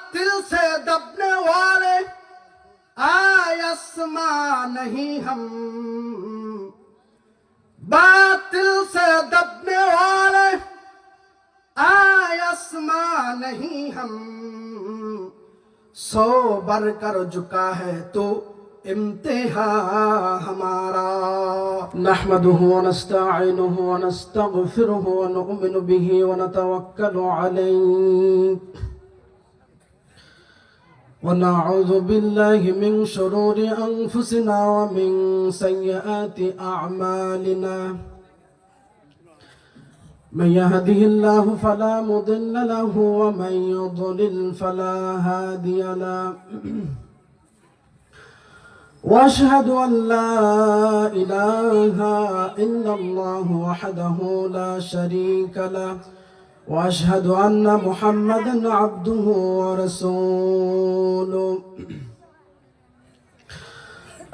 बातिल से दबने वाले आसमां नहीं हम, बातिल से दबने वाले आसमां नहीं हम, सौ बर कर झुका है तो इम्तिहा हमारा। नहमदुहु व नस्तईनुहु व नस्तगफिरुहु व नु'मिनु बिही व नतवक्कलु अलैहि व नऊज़ु बिल्लाहि मिन शुरूरि अनफुसिना व मिन सय्यिआति अअमालिना। मन यहदिहिल्लाहु फला मुदिल्ल लहु व मन युद्लिल फला हादिय लहु। واشهد ان لا اله الا الله وحده لا شريك له واشهد ان محمدا عبده ورسوله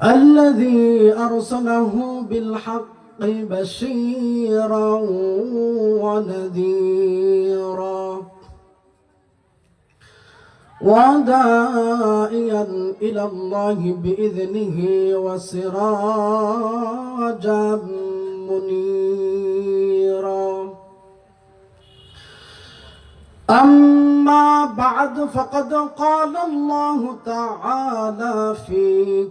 الذي ارسله بالحق بشيرا ونذيرا وداعيا إلى الله بإذنه وسراجا منيرا. أما بعد فقد قال الله تعالى في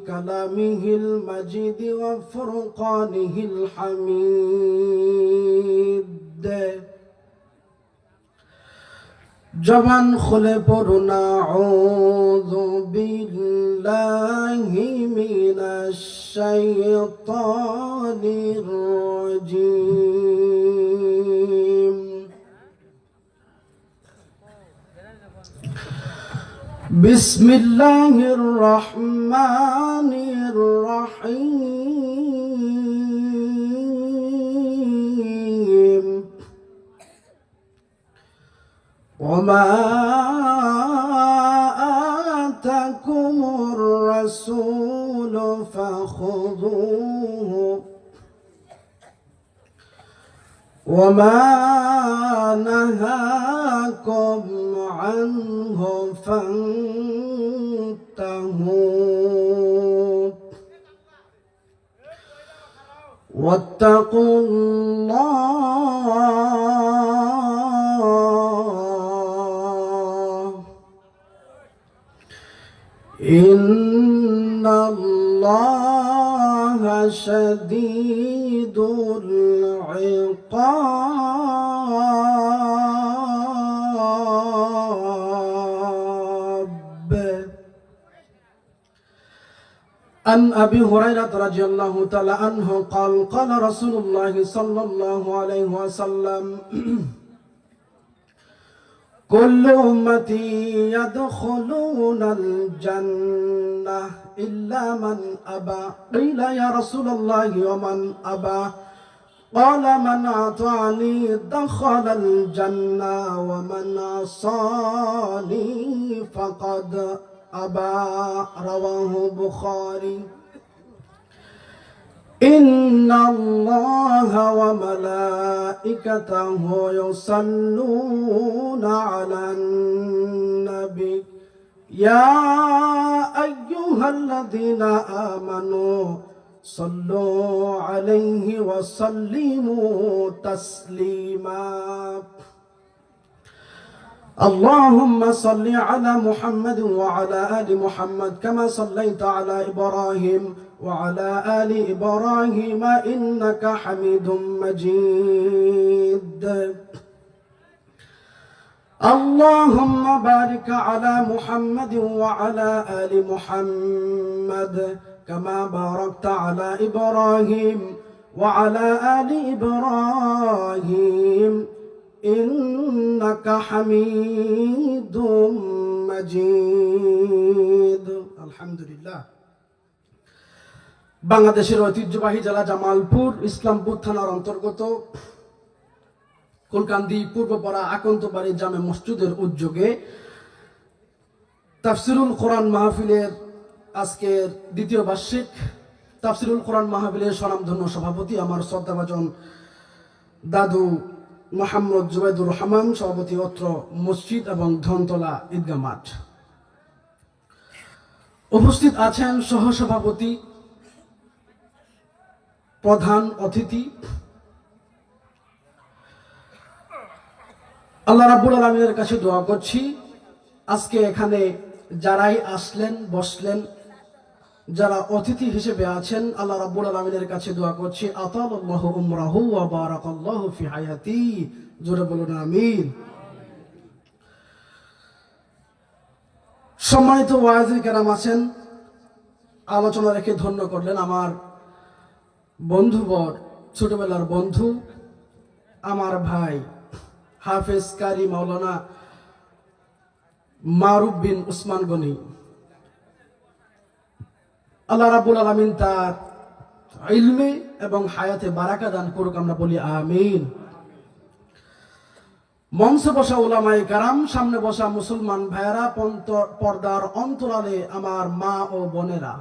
كلامه المجيد وفرقانه الحميد. জবান খুলে পড়ুন আউযু বিল্লাহি মিনাশ শাইতানির রাজীম। বিসমিল্লাহির রহমানির রহিম। وما آتاكم الرسول فخذوه وما نهاكم عنه فانتهوا واتقوا الله إن الله شديد العقاب. عن أبي هريرة رضي الله تعالى عنه قال قال رسول الله صلى الله عليه وسلم كل أمتي يدخلون الجنة إلا من أبى. قيل يا رسول الله ومن أبى؟ قال من أطاعني دخل الجنة ومن عصاني فقد أبى. رواه البخاري. إن الله وملائكته يصلون على النبي يا أيها الذين آمنوا صلوا عليه وسلموا تسليما. اللهم صل على محمد وعلى آل محمد كما صليت على إبراهيم وعلى آل إبراهيم إنك حميد مجيد. اللهم بارك على محمد وعلى آل محمد كما باركت على إبراهيم وعلى آل إبراهيم إنك حميد مجيد. الحمد لله. বাংলাদেশের ঐতিহ্যবাহী জেলা জামালপুর ইসলামপুর থানার অন্তর্গত কুলকান্দি পূর্বপাড়া আকন্তবাড়ি জামে মসজিদের উদ্যোগে তাফসিরুল কোরআন মাহফিলের আজকের দ্বিতীয় বার্ষিক তাফসিরুল কোরআন মাহফিলের স্বনামধন্য সভাপতি আমার শ্রদ্ধাভাজন দাদু মোহাম্মদ জুবাইদুর রহমান, সভাপতি অত্র মসজিদ এবং ধনতলা ঈদগাহ মাঠ। উপস্থিত আছেন সহসভাপতি, প্রধান অতিথি। আল্লাহ রাব্বুল আলামিনের কাছে দোয়া করছি, আজকে এখানে যারাই আসলেন বসলেন, যারা অতিথি হিসেবে আছেন, আল্লাহ রাব্বুল আলামিনের কাছে দোয়া করছি, আতালাল্লাহু উমরাহু ওয়া বারাকাল্লাহু ফি হায়াতি। জোরে বলুন আমিন। সম্মানিত ওয়াইজিন কেরাম আছেন, আলোচনা রেখে ধন্য করলেন আমার বন্ধুবর, ছোটবেলার বন্ধু, আমার ভাই হাফেজ কারি মাওলানা মারুফ বিন উসমান গনি। আল্লাহ রাব্বুল আলামিন তার ইলমে এবং হায়াতে বারাকা দান করুক, আমরা বলি আমিন। মঞ্চে বসা উলামায়ে কেরাম, সামনে বসা মুসলমান ভাইয়েরা, পর্দার অন্তরালে আমার মা ও বোনেরা,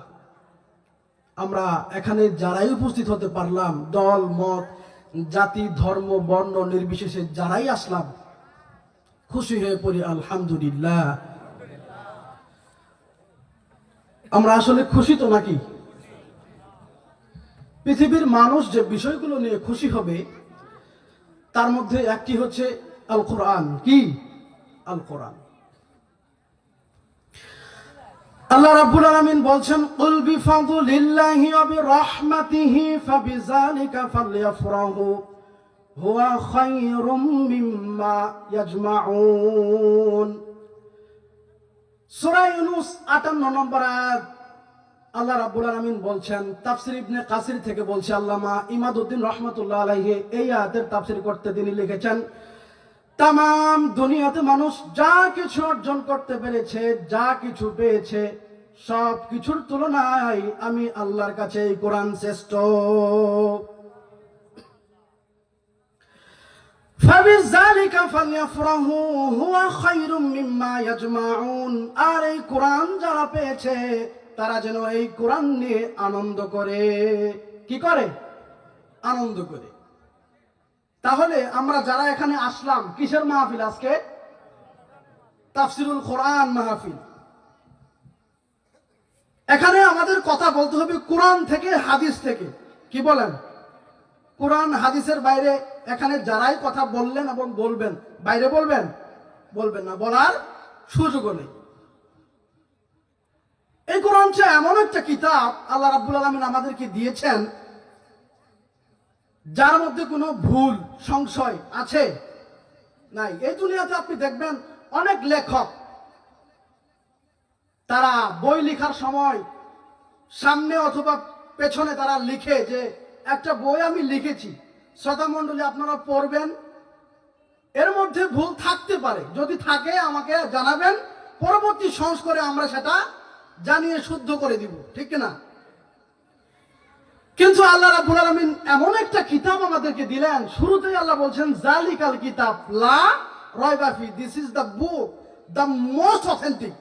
আমরা এখানে যারাই উপস্থিত হতে পারলাম, দল মত জাতি ধর্ম বর্ণ নির্বিশেষে যারাই আসলাম, খুশি হয়ে পড়ি আলহামদুলিল্লাহ। আমরা আসলে খুশি তো নাকি? পৃথিবীর মানুষ যে বিষয়গুলো নিয়ে খুশি হবে তার মধ্যে একটি হচ্ছে আল কোরআন। কি? আল কোরআন। আল্লাহ রাব্বুল আলামিন বলছেন, কুল বিফাদলিল্লাহি ওয়া বিরাহমাতিহি ফাবিযালিকা ফালইফরাহু হুয়া খায়রুম মিম্মা ইয়াজমাউন। সূরা ইউনূস ৫৮ নম্বর আয়াত। আল্লাহ রাব্বুল আলামিন বলছেন, তাফসীর ইবনে কাসির থেকে বলছে, আল্লামা ইমাদউদ্দিন রাহমাতুল্লাহ আলাইহি এই আয়াতের তাফসীর করতে তিনি লিখেছেন, তাম দুনিয়াতে মানুষ যা কিছু অর্জন করতে পেরেছে, যা কিছু পেয়েছে, সব কিছুর তুলনায় আমি আল্লাহর কাছে এই কোরআন শ্রেষ্ঠ। ফাবিযালিকা ফালইফরাহু হুয়া খায়রুম মিম্মা ইয়াজমাউন। আর এই কোরআন যারা পেয়েছে তারা যেন এই কোরআন নিয়ে আনন্দ করে। কি করে? আনন্দ করে। তাহলে আমরা যারা এখানে আসলাম, কিসের মাহফিল আজকে? তাফসিরুল কোরআন মাহফিল। এখানে আমাদের কথা বলতে হবে কোরআন থেকে, হাদিস থেকে। কি বলেন? কোরআন হাদিসের বাইরে এখানে যারাই কথা বললেন এবং বলবেন, বাইরে বলবেন? বলবেন না, বলার সুযোগও নেই। এই কোরআন এমন একটা কিতাব আল্লাহ রাব্বুল আলামিন আমাদেরকে দিয়েছেন, যার মধ্যে কোনো ভুল সংশয় আছে? নাই। এই দুনিয়াতে আপনি দেখবেন অনেক লেখক, তারা বই লেখার সময় সামনে অথবা পেছনে তারা লিখে যে একটা বই আমি লিখেছি, শ্রোতা মণ্ডলী আপনারা পড়বেন, এর মধ্যে ভুল থাকতে পারে, যদি থাকে আমাকে জানাবেন, পরবর্তী সংস্করণে আমরা সেটা জানিয়ে শুদ্ধ করে দিব, ঠিক না? কিন্তু আল্লাহ রাব্বুল আলামিন এমন একটা কিতাব আমাদেরকে দিলেন, শুরুতেই আল্লাহ বলছেন, জালিকাল কিতাব লা রাইবা ফি, this is the book, the most authentic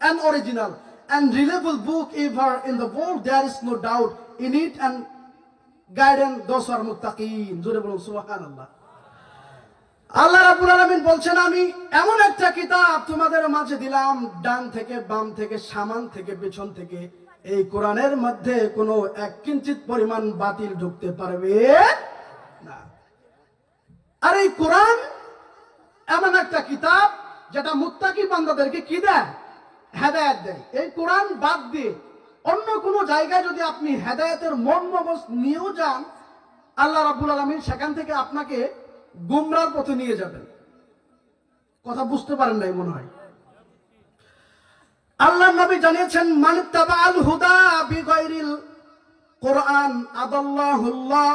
and original and reliable book ever in the world. There is no doubt in it and guidance those who are muttaqin. জোরে বলুন সুবহানাল্লাহ। আল্লাহ রাব্বুল আলামিন বলছেন, আমি এমন একটা কিতাব তোমাদের মাঝে দিলাম, ডান থেকে বাম থেকে সামান থেকে পেছন থেকে, এই কোরআনের মধ্যে কোনো এক কিঞ্চিত পরিমাণ বাতিল ঢুকতে পারবে না। আর এই কোরআন এমন একটা কিতাব যেটা মুত্তাকি বান্দাদেরকে কি দেয়? হেদায়েত দেয়। এই কোরআন বাদ দিয়ে অন্য কোনো জায়গায় যদি আপনি হেদায়েতের মন মগজ নিয়েও যান, আল্লাহ রাব্বুল আলামিন সেখান থেকে আপনাকে গুমরাহর পথে নিয়ে যাবেন। কথা বুঝতে পারেন নাই মনে হয়। আল্লাহর নবী জানিয়েছেন, মান তাবাআল হুদা বিগাইরিল কোরআন আদাল্লাহুল্লাহ।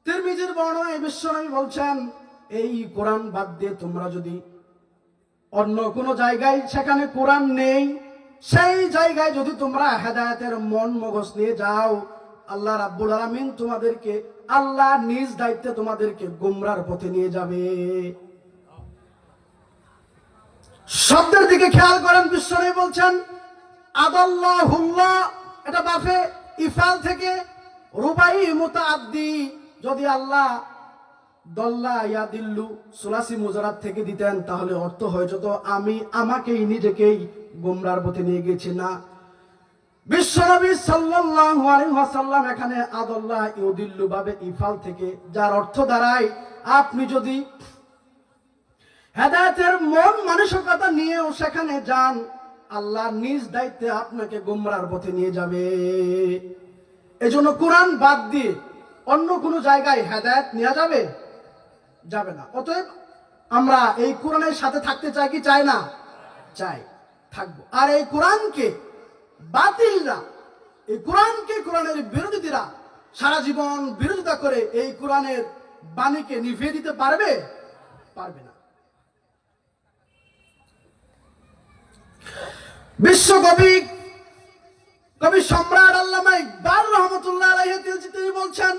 তিরমিজির বর্ণনায় বিশ্বনবী বলছেন, এই কোরআন বাদ দিয়ে তোমরা যদি অন্য কোনো জায়গায় সেখানে কোরআন নেই, সেই জায়গায় যদি তোমরা হেদায়েতের মন মগজ নিয়ে যাও, আল্লাহ রাব্বুল আলামিন তোমাদেরকে, আল্লাহ নিজ দায়িত্বে তোমাদেরকে গুমরাহর পথে নিয়ে যাবে। শব্দের দিকে খেয়াল করেন, বিশ্বনবী বলছেন আদাল্লাহুল্লাহ, এটা বাফে ইফাল থেকে রুবাই মুতাআদ্দি। যদি আল্লাহ দল্লা ইয়াদিল্লু সুলাসি মুজারাত থেকে দিতেন, তাহলে অর্থ হয়ে যেত আমি আমাকেই নিজেকেই গোমরার পথে নিয়ে গেছি। না, বিশ্বনবী সাল্লাল্লাহু আলাইহি ওয়াসাল্লাম এখানে আদাল্লাহ ইউদিল্লু বাবে ইফাল থেকে, যার অর্থ দাঁড়ায় আপনি যদি হেদায়েতের মন মানসিকতা নিয়েও সেখানে যান, আল্লাহ নিজ দায়িত্বে আপনাকে গোমরার পথে নিয়ে যাবে। এজন্য কোরআন বাদ দিয়ে অন্য কোনো জায়গায় হেদায়েত নেওয়া যাবে যাবে না। অতএব আমরা এই কোরআনের সাথে থাকতে চাই কি চাই না? চাই, থাকবো। আর এই কোরআনকে বাতিলরা, এই কোরআনকে, কোরআনের বিরোধীরা সারা জীবন বিরোধিতা করে এই কোরআনের বাণীকে নিভিয়ে দিতে পারবে? পারবে না। বিশ্বকবি কবি সম্রাট আল্লামা ইকবাল রহমতুল্লাহ আলাইহি তিনি বলছেন,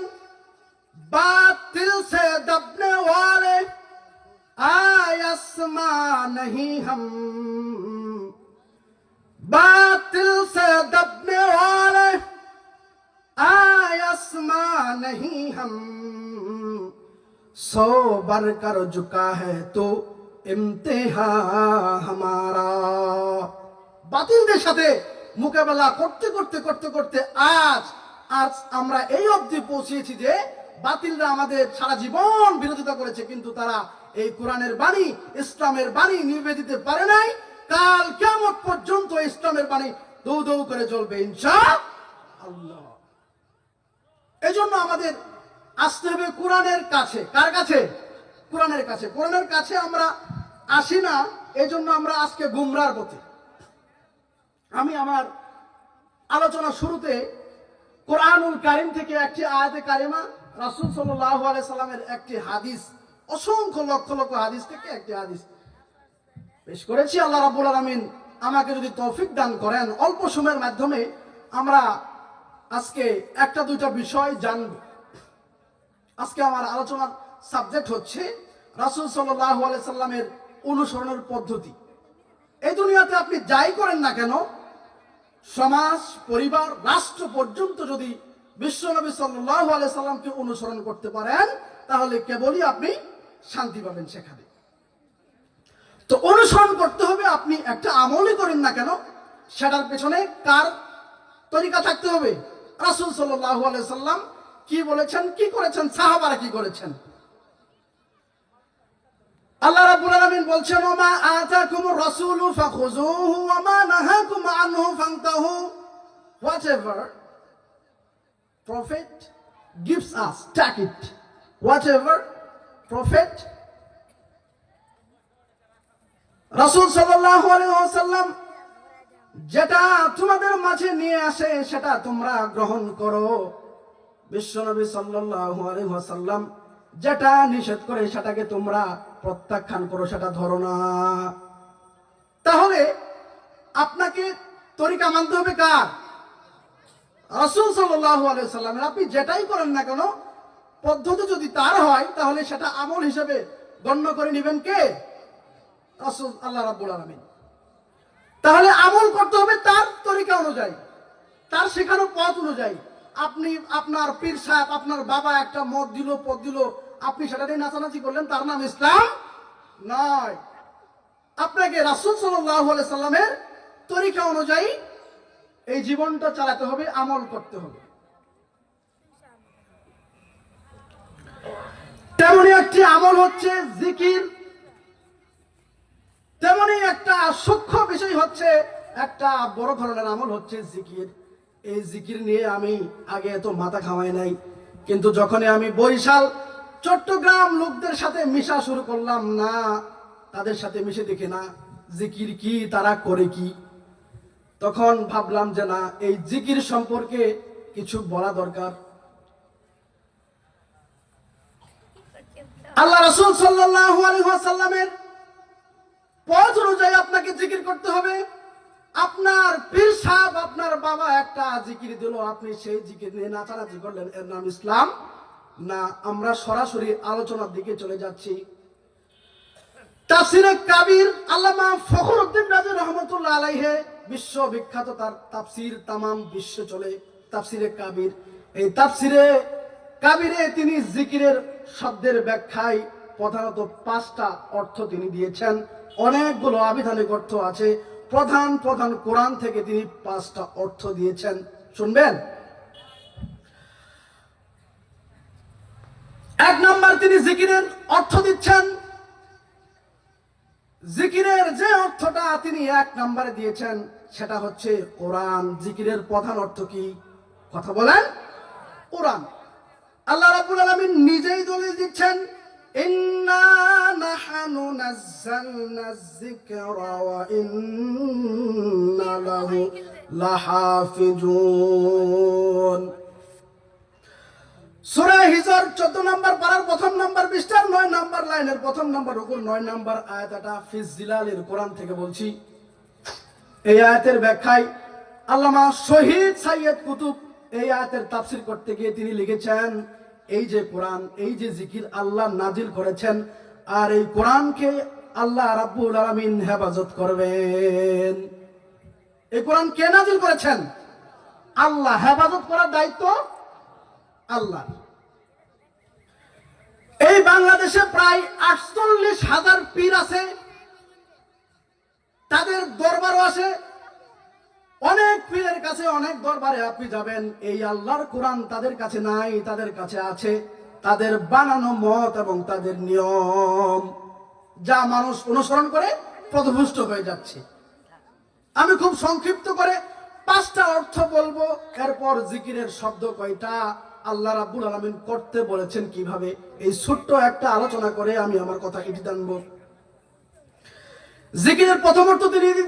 बातिल से दबने वाले आसमा नहीं हम, बातिल से दबने वाले आसमा नहीं हम, सौ बर कर झुका है तो इम्तिहा हमारा। বাতিলদের সাথে মোকাবেলা করতে করতে করতে করতে আজ আমরা এই অবধি পৌঁছেছি যে বাতিলরা আমাদের সারা জীবন বিরোধিতা করেছে, কিন্তু তারা এই কোরআনের বাণী, ইসলামের বাণী নিভে দিতে পারে নাই। কাল কিয়ামত পর্যন্ত ইসলামের বাণী দৌ দৌ করে চলবে ইনশাআল্লাহ। এজন্য আমাদের আসতে হবে কোরআনের কাছে। কার কাছে? কোরআনের কাছে। কোরআনের কাছে আমরা আসি না, এজন্য আমরা আজকে গুমরার পথে। আমি আমার আলোচনা শুরুতে কোরআনুল কারীম থেকে একটি আয়াতে কারিমা, রাসূল সাল্লাল্লাহু আলাইহি সাল্লামের একটি হাদিস, অসংখ্য লক্ষ লক্ষ হাদিস থেকে একটি হাদিস পেশ করেছি। আল্লাহ রাব্বুল আলামিন আমাকে যদি তৌফিক দান করেন, অল্প সময়ের মাধ্যমে আমরা আজকে একটা দুইটা বিষয় জানব। আজকে আমার আলোচনার সাবজেক্ট হচ্ছে রাসূল সাল্লাল্লাহু আলাইহি সাল্লামের অনুসরণের পদ্ধতি। এই দুনিয়াতে আপনি যাই করেন না কেন, সমাজ, পরিবার, রাষ্ট্র পর্যন্ত যদি বিশ্বনবী সাল্লাল্লাহু আলাইহি সাল্লামকে অনুসরণ করতে পারেন, তাহলে কেবলই আপনি শান্তি পাবেন সেখানে। তো অনুসরণ করতে হবে, আপনি একটা আমলই করেন না কেন, সেটার পেছনে কার তরিকা থাকতে হবে? রাসূল সাল্লাল্লাহু আলাইহি সাল্লাম কি বলেছেন, কি করেছেন, সাহাবারা কি করেছেন। আল্লাহ রাব্বুল আলামিন বলছেন, ওমা আতাকুমুর রাসূলু ফাখুযুহু ওয়া মা নাহাকুম আনহু ফান্তাহু। Whatever prophet gives us, take it. Whatever prophet, রাসূল সাল্লাল্লাহু আলাইহি ওয়াসাল্লাম যেটা তোমাদের মাঝে নিয়ে আসে সেটা তোমরা গ্রহণ করো। বিশ্বনবী সাল্লাল্লাহু আলাইহি ওয়াসাল্লাম যেটা নিষেধ করে সেটাকে তোমরা প্রত্যাখ্যান করো, সেটা ধরো না। তাহলে আপনাকে তরিকা মানতে হবে কার? রাসূল সাল্লাল্লাহু আলাইহি ওয়াসাল্লামের। আপনি যেটাই করেন না কেন, পদ্ধতি যদি তার হয়, তাহলে সেটা আমল হিসেবে গণ্য করে নেবেন কে? রাসূল, আল্লাহ রাব্বুল আলামিন। তাহলে আমল করতে হবে তার তরিকা অনুযায়ী, তার শেখানো পথ অনুযায়ী। আপনি আপনার পীর সাহেব, আপনার বাবা একটা মত দিল, পথ দিল, আপনি সেটা নিয়ে নাচানাচি করলেন, তার নাম ইসলাম নয়। আপনাকে রাসূল সাল্লাল্লাহু আলাইহি সাল্লামের তরিকা অনুযায়ী এই জীবনটা চালাতে হবে, আমল করতে হবে। তেমনি একটি আমল হচ্ছে জিকির, তেমনি একটা সূক্ষ্ম বিষয় হচ্ছে, একটা বড় ধরনের আমল হচ্ছে জিকির। এই জিকির নিয়ে আমি আগে এত মাথা খাওয়াই নাই, কিন্তু যখনই আমি বরিশাল, চট্টগ্রাম লোকদের সাথে মিশা শুরু করলাম, না তাদের সাথে মিশে দেখে না জিকির কি, তারা করে কি, তখন ভাবলাম যে না, এই জিকির সম্পর্কে কিছু বলা দরকার। আল্লাহ রাসূল সাল্লাল্লাহু আলাইহি ওয়াসাল্লামের পথ অনুযায়ী আপনাকে জিকির করতে হবে। আপনার পীর সাহেব, আপনার বাবা একটা জিকির দিল, আপনি সেই জিকির নিয়ে নাচানাচি করলেন, এর নাম ইসলাম না। আমরা সরাসরি আলোচনার দিকে চলে যাচ্ছি। তাফসিরে কাবির, আল্লামা ফখরুদ্দীন রাজি রহমাতুল্লাহ আলাইহি, বিশ্ববিখ্যাত তার তাফসির, তামাম বিশ্ব চলে তাফসিরে কাবির। এই তাফসিরে কাবিরে তিনি জিকিরের শব্দের ব্যাখ্যায় প্রধানত 5টা অর্থ তিনি দিয়েছেন। অনেকগুলো আবিধানিক অর্থ আছে, প্রধান প্রধান কোরআন থেকে তিনি 5টা অর্থ দিয়েছেন। শুনবেন। 1 নাম্বার তিনি জিকিরের অর্থ দিচ্ছেন। জিকিরের যে অর্থটা তিনি 1 নম্বরে দিয়েছেন সেটা হচ্ছে কোরআন। জিকিরের প্রধান অর্থ কি? কথা বলেন। কোরআন। আল্লাহ রাব্বুল আলামিন নিজেই দলিল দিচ্ছেন, ইন্না নাহনু নাযালনায যিকরা ওয়া ইন্না লাহু লাহাফিজুন। সূরা হিজর 14 নম্বর পারার 1ম নম্বর পৃষ্ঠার 9 নম্বর লাইনের 1ম নম্বর রুকুর 9 নম্বর আয়াতটা ফিজ জিলালের কোরআন থেকে বলছি। এই আয়াতের ব্যাখ্যায় আল্লামা শহীদ সাইয়্যিদ কুতুব এই আয়াতের তাফসীর করতে গিয়ে তিনি লিখেছেন, এই যে কোরআন, এই যে জিকির আল্লাহ নাজিল করেছেন, আর এই কোরআনকে আল্লাহ রাব্বুল আলামিন হেফাজত করবেন। এই কোরআন কে নাজিল করেছেন? আল্লাহ। হেফাজত করার দায়িত্ব আল্লাহ। এই বাংলাদেশে প্রায় 48,000 পীর আছে, তাদের দরবারও আছে। অনেক পীরের কাছে, অনেক দরবারে আপনি যাবেন, এই আল্লাহর কোরআন তাদের কাছে নাই, তাদের কাছে আছে তাদের বানানো মত এবং তাদের নিয়ম, যা মানুষ অনুসরণ করে পথভ্রষ্ট হয়ে যাচ্ছে। আমি খুব সংক্ষিপ্ত করে 5টা অর্থ বলবো, এরপর জিকিরের শব্দ কয়টা, আল্লাহ রাব্বুল আলামিন করতে বলেছেন কিভাবে, এই ছোট্ট একটা আলোচনা করে আমি আমার কথা এটি টানবো। জিকিরের প্রথম অর্থ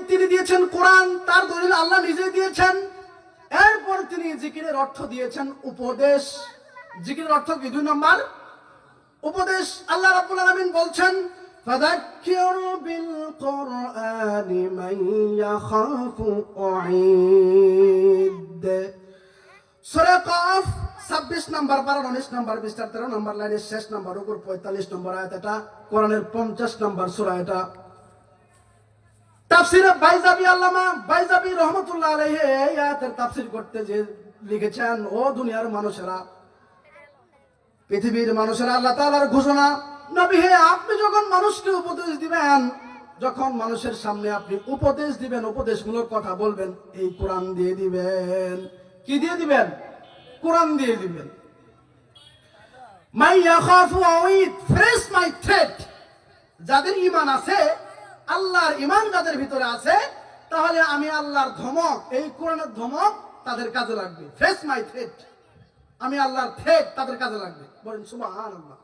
তিনি দিয়েছেন কোরআন, তার দলিল আল্লাহ নিজে দিয়েছেন। এরপর তিনি জিকিরের অর্থ দিয়েছেন উপদেশ। জিকিরের অর্থ কি? 2 নম্বর উপদেশ। আল্লাহ রাব্বুল আলামিন বলছেন, ফাযাক্কির বিল কুরআনি মান ইয়াখাফু ওয়াঈদ। সূরা কফ 26 নম্বর পারা 19 নম্বর পৃষ্ঠা 13 নম্বর লাইনের শেষ নম্বর রুকুর 45 নম্বর আয়াত, এটা কোরআনের 50 নম্বর সূরা। এটা তাফসীরে বাইজাবি, আল্লামা বাইজাবি রহমাতুল্লাহ আলাইহি এই আয়াতের তাফসীর করতে যে লিখেছেন, ও দুনিয়ার মানুষেরা, পৃথিবীর মানুষেরা, আল্লাহ তাআলার ঘোষণা, নবী হে, আপনি যখন মানুষকে উপদেশ দিবেন, যখন মানুষের সামনে আপনি উপদেশ দিবেন, উপদেশমূলক কথা বলবেন, এই কোরআন দিয়ে দিবেন। কি দিয়ে দিবেন? কোরআন দিয়ে দিবেন। মাই ইয়াখাফু ওয়াঈদ, ফেস মাই থ্রেট। যাদের ঈমান আছে, আল্লাহর ঈমান যাদের ভিতরে আছে, তাহলে আমি আল্লাহর ধমক, এই কোরআনের ধমক তাদের কাজে লাগবে। ফেস মাই থ্রেট, আমি আল্লাহর থ্রেট তাদের কাজে লাগবে। বলেন সুবহানাল্লাহ।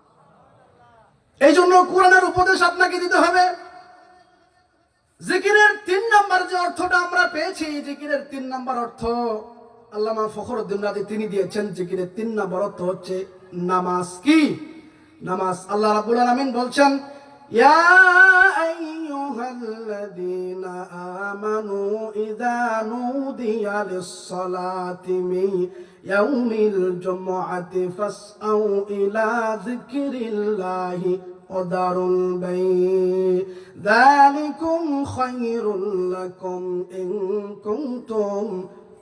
এই জন্য কোরআনের উপদেশ আপনাকে দিতে হবে। জিকিরের 3 নম্বর যে অর্থটা আমরা পেয়েছি, জিকিরের 3 নম্বর অর্থ আল্লামা ফখরুদ্দীন রাজি তিনি দিয়েছেন। জিকিরের 3 নম্বর অর্থ হচ্ছে নামাজ। কি? নামাজ। আল্লাহ রাব্বুল আলামিন বলছেন, ইয়া আইয়ুহাল্লাযীনা আমানু ইযা নুদিয়া লিস-সালাতি মিন ইয়াউমিল জুমআতি ফাসআউ ইলা যিকরিল্লাহি ওয়া দারুল বাই', যালিকুম খায়রুল লাকুম ইন কুনতুম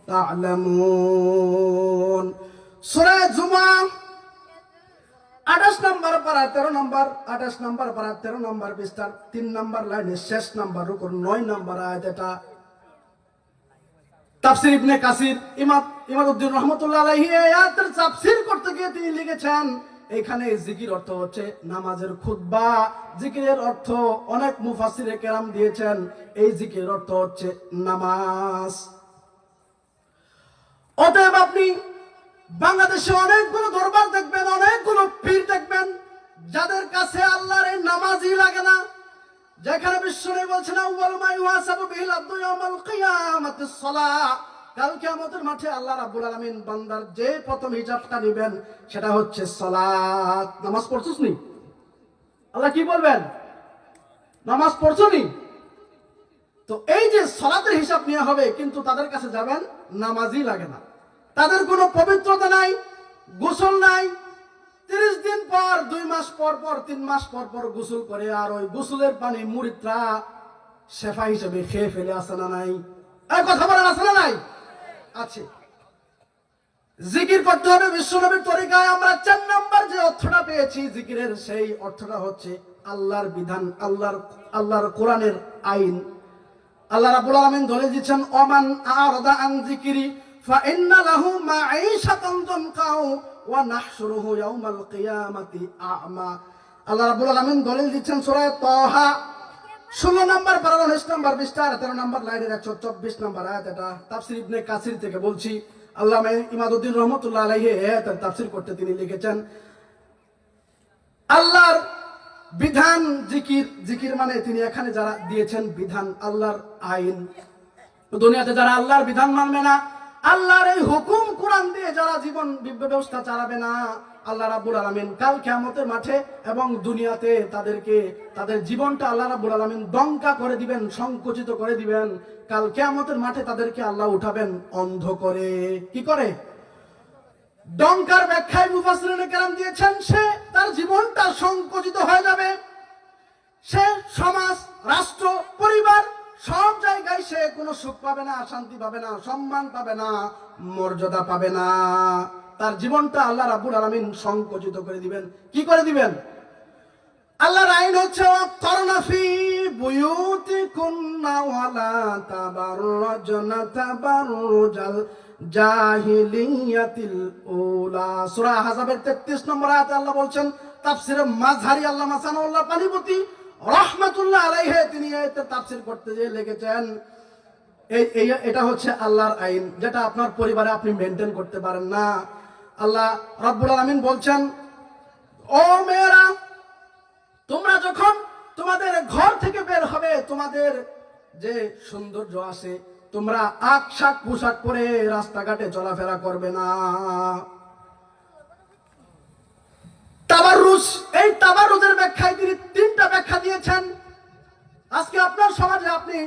তা'লামুন। সূরা জুমআ 28 নম্বর পারা 13 নম্বর 28 নম্বর পারা 13 নম্বর পৃষ্ঠার 3 নম্বর লাইনের শেষ নম্বর রুকুর 9 নম্বর আয়াত। এটা তাফসীর ইবনে কাসির ইমাদউদ্দিন রাহমাতুল্লাহ আলাইহি এই আয়াতের তাফসীর করতে গিয়ে তিনি লিখেছেন, এখানে জিকির অর্থ হচ্ছে নামাজের খুতবা। জিকিরের অর্থ অনেক মুফাসসিরে কেরাম দিয়েছেন, এই জিকিরের অর্থ হচ্ছে নামাজ। অতএব আপনি বাংলাদেশে অনেকগুলো দরবার দেখবেন, অনেকগুলো পীর দেখবেন, যাদের কাছে আল্লাহর এই নামাজই লাগে না। যেখানে বিশ্বনবী বলছেন, আউয়ালু মা ইউহাসাবু বিহিল আবদু ইয়াউমাল কিয়ামাতিস সালাহ, কাল কিয়ামতের মাঠে আল্লাহ রাব্বুল আলামিন বান্দার যে প্রথম হিসাবটা নেবেন সেটা হচ্ছে সালাত। নামাজ পড়ছস নি? আল্লাহ কি বলবেন? নামাজ পড়ছো নি? তো এই যে সালাতের হিসাব নেওয়া হবে, কিন্তু তাদের কাছে যাবেন নামাজই লাগে না। তাদের কোনো পবিত্রতা নাই, গোসল নাই। 30 দিন পর, 2 মাস পর পর, 3 মাস পর পর গোসল করে, আর ওই গোসলের পানি মুরিদরা শেফা হিসেবে খেয়ে ফেলে। আছে না নাই? এই কথা বলেন, আছে না নাই? আছে। জিকির করতে হবে বিশ্বনবীর তরিকায়। আমরা 4 নাম্বার যে অর্থটা পেয়েছি জিকিরের, সেই অর্থটা হচ্ছে আল্লাহর বিধান, আল্লাহর কোরআনের আইন। আল্লাহ রাব্বুল আলামিন বলে দিয়েছেন, ওমান আরাদা আন যিকরি ফাইন্না লাহু মাঈশাতান দানকাও ওয়া নাহশুরুহু ইয়াওমাল কিয়ামাতি আ'মা। আল্লাহ রাব্বুল আলামিন বলে দিয়েছেন সূরা তাহা 16 নম্বর পারা 19 নম্বর পৃষ্ঠা 13 নম্বর লাইনের 124 নম্বর আয়াত। এটা তাফসীর ইবনে কাসির থেকে বলছি। আল্লামা ইমাদউদ্দিন রহমাতুল্লাহ আলাইহি আয়াতের তাফসীর করতে তিনি লিখেছেন, আল্লাহর বিধান জিকির। জিকির মানে তিনি এখানে যারা দিয়েছেন বিধান, আল্লাহর আইন। দুনিয়াতে যারা আল্লাহর বিধান মানবে না, আল্লাহর এই হুকুম কোরআন দিয়ে যারা জীবন ব্যবস্থা চালাবে না, আল্লাহ রাব্বুল আলামিন কাল কিয়ামতের মাঠে এবং দুনিয়াতে তাদের জীবনটা আল্লাহ রাব্বুল আলামিন দঙ্কা করে দিবেন, সংকুচিত করে দিবেন। কাল কিয়ামতের মাঠে তাদেরকে আল্লাহ উঠাবেন অন্ধ করে। কি করে? ডঙ্কার ব্যাখ্যায় মুফাসসিরিনে কেরাম দিয়েছেন, সে তার জীবনটা সংকুচিত হয়ে যাবে। সে সমাজ, রাষ্ট্র, পরিবার সব জায়গায় সে কোনো সুখ পাবে না, শান্তি পাবে না, সম্মান পাবে না, মর্যাদা পাবে না। তার জীবনটা আল্লাহ রাব্বুল আলামিন সংকুচিত করে দিবেন। কি করে দিবেন? আল্লাহর আইন হচ্ছে করোনা ফি বুয়ুতিকুন্না ওয়ালা তাবাররাজনা তাবাররুজাল জাহিলিয়াতিল উলা। সূরা আহজাবের 33 নম্বর আয়াতে আল্লাহ বলছেন, তাফসীরে মাযহারি আল্লামা সানাউল্লাহ পানিপতি রাহমাতুল্লাহ আলাইহি তিনি এতে তাফসীর করতে গিয়ে লিখেছেন, এটা হচ্ছে আল্লাহর আইন, যেটা আপনার পরিবারে আপনি মেইনটেইন করতে পারেন না। আল্লাহ রাব্বুল আলামিন বলছেন, ও মেয়েরা, তোমরা যখন তোমাদের ঘর থেকে বের হবে, তোমাদের যে সৌন্দর্য আছে, তোমরা আকশাক পোশাক পরে রাস্তাঘাটে চলাফেরা করবে না। তাবাররুজ, এই তাবাররুজের ব্যাখ্যায় তিনি 3টা ব্যাখ্যা দিয়েছেন। আজকে আপনার সমাজে আপনি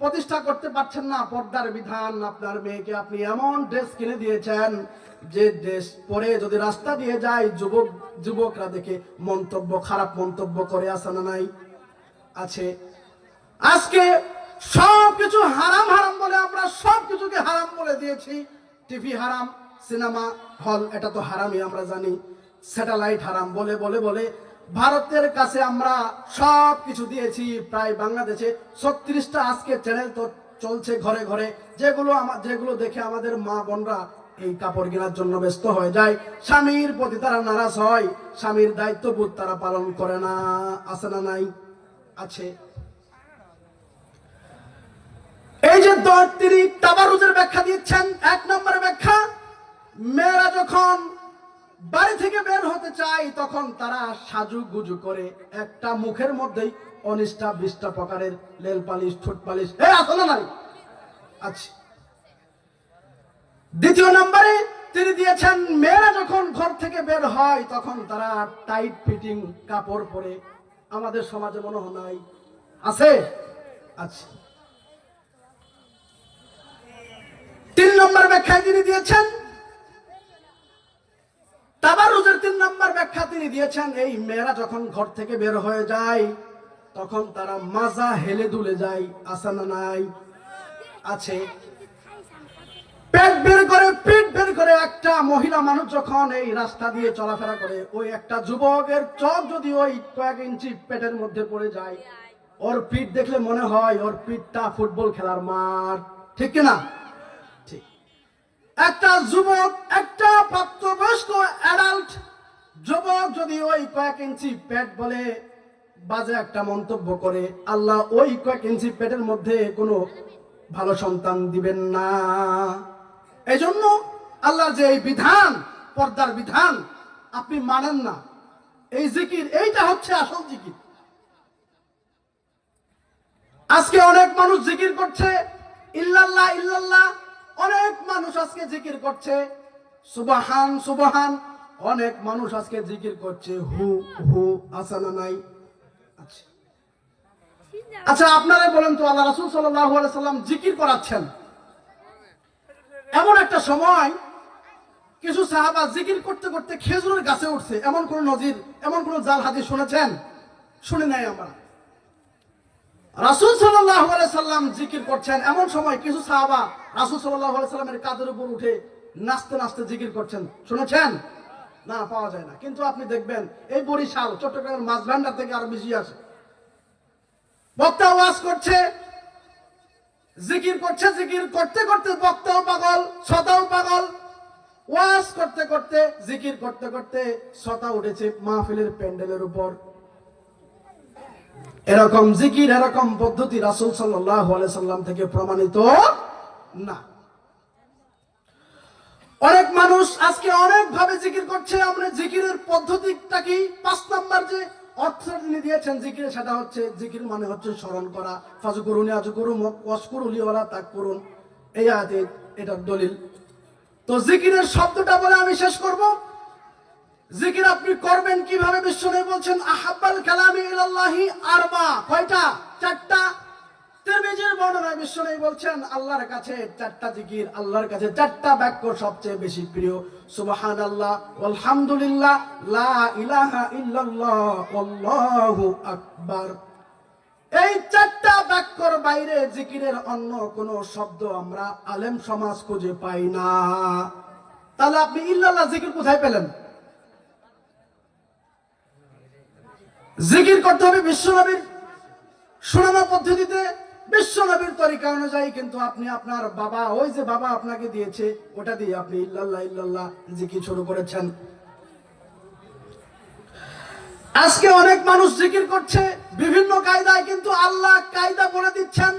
প্রতিষ্ঠা করতে পারছেন না পর্দার বিধান। আপনার মেয়েকে আপনি এমন ড্রেস কিনে দিয়েছেন যে ড্রেস পরে যদি রাস্তা দিয়ে যায়, যুবকরা দেখে খারাপ মন্তব্য করে। আছে না নাই? আছে। আজকে সবকিছু হারাম হারাম বলে আমরা সবকিছুকে হারাম বলে দিয়েছি। টিভি হারাম, সিনেমা হল এটা তো হারামই আমরা জানি। স্যাটেলাইট হারাম বলে বলে বলে ভারতের কাছে আমরা সবকিছু দিয়েছি। প্রায় বাংলাদেশে 36টা আজকে চ্যানেল তো চলছে ঘরে ঘরে, যেগুলো দেখে আমাদের মা বোনরা এই কাপড় কেনার জন্য ব্যস্ত হয়ে যায়। স্বামীর প্রতি তারা নারাজ হয়, স্বামীর দায়িত্ববোধ তারা পালন করে না। আছে না নাই? আছে। এই যে তিনি তাবাররুজের ব্যাখ্যা দিচ্ছেন, 1 নম্বরের ব্যাখ্যা, মেয়েরা যখন বাড়ি থেকে বের হতে চায় তখন তারা সাজুগুজু করে, একটা মুখের মধ্যেই 19টা 20টা প্রকারের লেল পালিশ, ঠোঁট পালিশ। আছে না নাই? আচ্ছা। 2 নম্বরে তিনি দিয়েছেন, মেয়েরা যখন ঘর থেকে বের হয় তখন তারা টাইট ফিটিং কাপড় পরে। আমাদের সমাজে মনে হয় নাই? আছে। আচ্ছা। 3 নম্বর ব্যাখ্যা তিনি দিয়েছেন, তাবাররুজের 3 নম্বর ব্যাখ্যা তিনি দিয়েছেন, এই মেয়েরা যখন ঘর থেকে বের হয়ে যায় তখন তারা মাজা হেলে দুলে যায়। আছে না নাই? আছে। পেট বের করে, পিঠ বের করে একটা মহিলা মানুষ যখন এই রাস্তা দিয়ে চলাফেরা করে, ওই একটা যুবকের চোখ যদি ওই কয়েক ইঞ্চি পেটের মধ্যে পড়ে যায়, ওর পিঠ দেখলে মনে হয় ওর পিঠটা ফুটবল খেলার মাঠ। ঠিক কিনা? ঠিক। একটা যুবক, একটা প্রাপ্তবয়স্ক অ্যাডাল্ট যুবক যদি ওই কয়েক ইঞ্চি পেট বলে বাজে একটা মন্তব্য করে, আল্লাহ ওই কয়েক ইঞ্চি পেটের মধ্যে কোনো ভালো সন্তান দিবেন না। এই জন্য আল্লাহর যে এই বিধান, পর্দার বিধান আপনি মানেন না। এই জিকির, এইটা হচ্ছে আসল জিকির। আজকে অনেক মানুষ জিকির করছে ইল্লাল্লাহ ইল্লাল্লাহ, অনেক মানুষ আজকে জিকির করছে সুবহান সুবহান, অনেক মানুষ আজকে জিকির করছে হু হু। আছে না নাই? আচ্ছা, আপনারা বলেন তো, আল্লাহ রাসূল সাল্লাল্লাহু আলাইহি সাল্লাম জিকির করাচ্ছেন, এমন একটা সময় কিছু সাহাবা জিকির করতে করতে খেজুরের গাছে উঠছে, এমন কোন নজির, এমন কোন জাল হাদিস শুনেছেন? শুনে নাই আমরা। রাসূল সাল্লাল্লাহু আলাইহি সাল্লাম জিকির করছেন, এমন সময় কিছু সাহাবা রাসূল সাল্লাল্লাহু আলাইহি সাল্লামের কাঁধের উপর উঠে নাচতে নাচতে জিকির করছেন, শুনেছেন? না, পাওয়া যায় না। কিন্তু আপনি দেখবেন এই বরিশাল, চট্টগ্রামের মাছ ভান্ডার থেকে আরো বেশি আসে। বক্তা ওয়াজ করছে, জিকির করছে, জিকির করতে করতে বক্তাও পাগল, শ্রোতাও পাগল। ওয়াজ করতে করতে, জিকির করতে করতে শ্রোতা উঠেছে মাহফিলের প্যান্ডেলের উপর। এরকম জিকির, এরকম পদ্ধতি রাসূল সাল্লাল্লাহু আলাইহি সাল্লাম থেকে প্রমাণিত না। অনেক মানুষ আজকে অনেক ভাবে জিকির করছে। আমরা জিকিরের পদ্ধতিটা কি, 5 নাম্বার যে অর্থ তিনি দিয়েছেন জিকিরে, সেটা হচ্ছে জিকির মানে হচ্ছে স্মরণ করা। ফাজকুরুনি আযকুরুকুম ওয়াশকুরুলি ওয়ালা তাকফুরুন, এই আয়াতে এটার দলিল। তো জিকিরের শব্দটা বলে আমি শেষ করব। জিকির আপনি করবেন কিভাবে? বিশ্বনবী বলছেন আহাব্বাল কালামি ইলাল্লাহি আরবা, কয়টা? 4টা। তিরমিজির বর্ণনায় বিশ্বনবী বলছেন আল্লাহর কাছে 4টা জিকির, আল্লাহর কাছে 4টা বাক্য সবচেয়ে বেশি প্রিয়। সুবহানাল্লাহ, আলহামদুলিল্লাহ, লা ইলাহা ইল্লাল্লাহ, আল্লাহু আকবার। এই 4টা বাক্যর বাইরে জিকিরের অন্য কোন শব্দ আমরা আলেম সমাজ খুঁজে পাই না। তাহলে আপনি ইল্লাল্লাহ জিকির কোথায় পেলেন? জিকির করতে হবে বিশ্বনবীর সুনানা পদ্ধতিতে, বিশ্বনবীর তরিকা অনুযায়ী। কিন্তু আপনি আপনার বাবা, ওই যে বাবা আপনাকে দিয়েছে, ওটা দিয়ে আপনি ইল্লাল্লাহ ইল্লাল্লাহ জিকির শুরু করেছেন। আজকে অনেক মানুষ জিকির করছে বিভিন্ন কায়দায়, কিন্তু আল্লাহ কায়দা বলে দিচ্ছেন।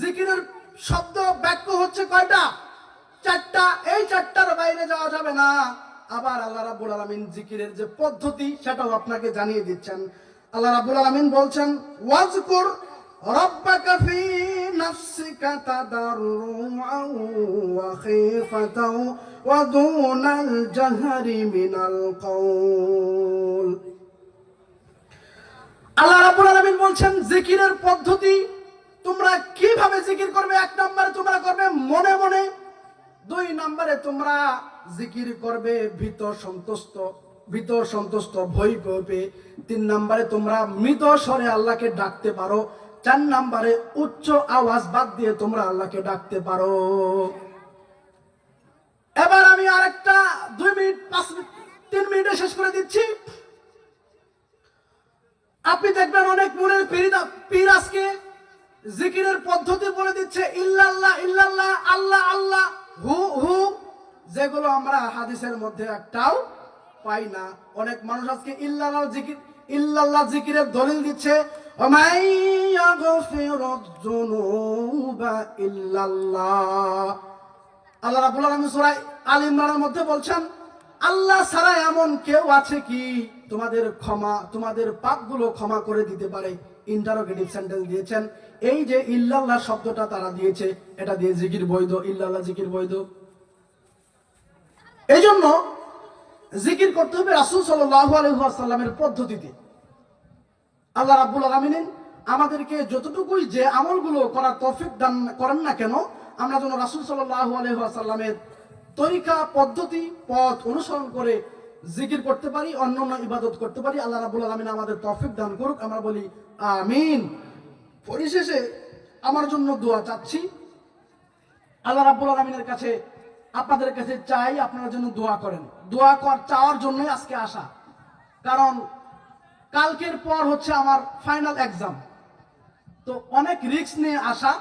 জিকিরের শব্দ বাক্য হচ্ছে কয়টা? 4টা। এই 4টার বাইরে যাওয়া যাবে না। আবার আল্লাহ রাব্বুল আলামিন জিকিরের যে পদ্ধতি সেটাও আপনাকে জানিয়ে দিচ্ছেন। আল্লাহ রাব্বুল আলামিন বলছেন ওয়াজকুর রাব্বাকা ফি নাফসিকা তাদাররুআন ওয়া খীফাতাও ওয়া দুনাল জাহরি মিনাল কওল। আল্লাহ রাব্বুল আলামিন বলছেন জিকিরের পদ্ধতি তোমরা কিভাবে জিকির করবে। 1 নম্বরে তোমরা করবে মনে মনে, 2 নম্বরে তোমরা জিকির করবে ভীত সন্তুষ্ট ভয় পেয়ে, 3 নম্বরে তোমরা মৃত স্বরে আল্লাহকে ডাকতে পারো, 4 নম্বরে উচ্চ আওয়াজ বাদ দিয়ে তোমরা আল্লাহকে ডাকতে পারো। এবার আমি আরেকটা 2 মিনিট 5 মিনিট 3 মিনিটে শেষ করে দিচ্ছি। আপনি দেখবেন অনেক মুরের পীর আজকে জিকিরের পদ্ধতি বলে দিচ্ছে ইল্লাল্লাহ ইল্লাল্লাহ, আল্লাহ আল্লাহ, হু হু, যেগুলো আমরা হাদিসের মধ্যে একটাও পাই না। অনেক মানুষ আজকে ইল্লাল্লাহ জিকিরের দলিল দিচ্ছে। ওমাই ইয়াগফিরুয যুনুবা ইল্লাল্লাহ। আল্লাহ রাব্বুল আলামিন সূরা আল ইমরানের মধ্যে বলছেন আল্লাহ ছাড়া এমন কেউ আছে কি তোমাদের পাপগুলো ক্ষমা করে দিতে পারে? ইন্টারোগেটিভ সেন্টেন্স দিয়েছেন। এই যে ইল্লাল্লাহ শব্দটা তারা দিয়েছে, এটা দিয়ে জিকির বৈধ, ইল্লাল্লাহ জিকির বৈধ। এই জন্য জিকির করতে হবে রাসূল সাল্লাল্লাহু আলাইহি ওয়াসাল্লামের পদ্ধতিতে। আল্লাহ রাব্বুল আলামিন আমাদেরকে যতটুকুই যে আমলগুলো করার তৌফিক দান করেন না কেন, আমরা যেন রাসূল সাল্লাল্লাহু আলাইহি ওয়াসাল্লামের তরিকা, পদ্ধতি, পথ অনুসরণ করে জিকির করতে পারি, অন্যান্য ইবাদত করতে পারি। আল্লাহ রাব্বুল আলামিন আমাদের তৌফিক দান করুক। আমরা বলি আমিন। পরিশেষে আমার জন্য দোয়া চাচ্ছি। আল্লাহ রাব্বুল আলামিনের কাছে, আপনাদের কাছে চাই আপনারা যেন দোয়া করেন। চাওয়ার জন্যই আজকে আসা, কারণ কালকের পর হচ্ছে আমার ফাইনাল এক্সাম। তো অনেক রিস্ক নিয়ে আসা।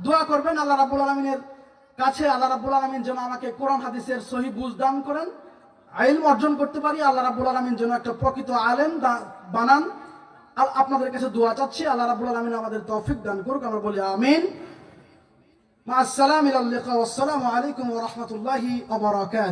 দোয়া করবেন আল্লাহ রাব্বুল আলামিনের কাছে, আল্লাহ রাব্বুল আলামিন যেন আমাকে কোরআন হাদিসের সহি বুঝ দান করেন, ইলম অর্জন করতে পারি। আল্লাহ রাব্বুল আলামিন যেন একটা প্রকৃত আলেম বানান। আর আপনাদের কাছে দোয়া চাচ্ছি, আল্লাহ রাব্বুল আলামিন আমাদের তৌফিক দান করুক। আমরা বলি আমিন। মা আসসালামু আলাইকুম ওয়া রাহমাতুল্লাহি ওয়া বারাকাতুহু।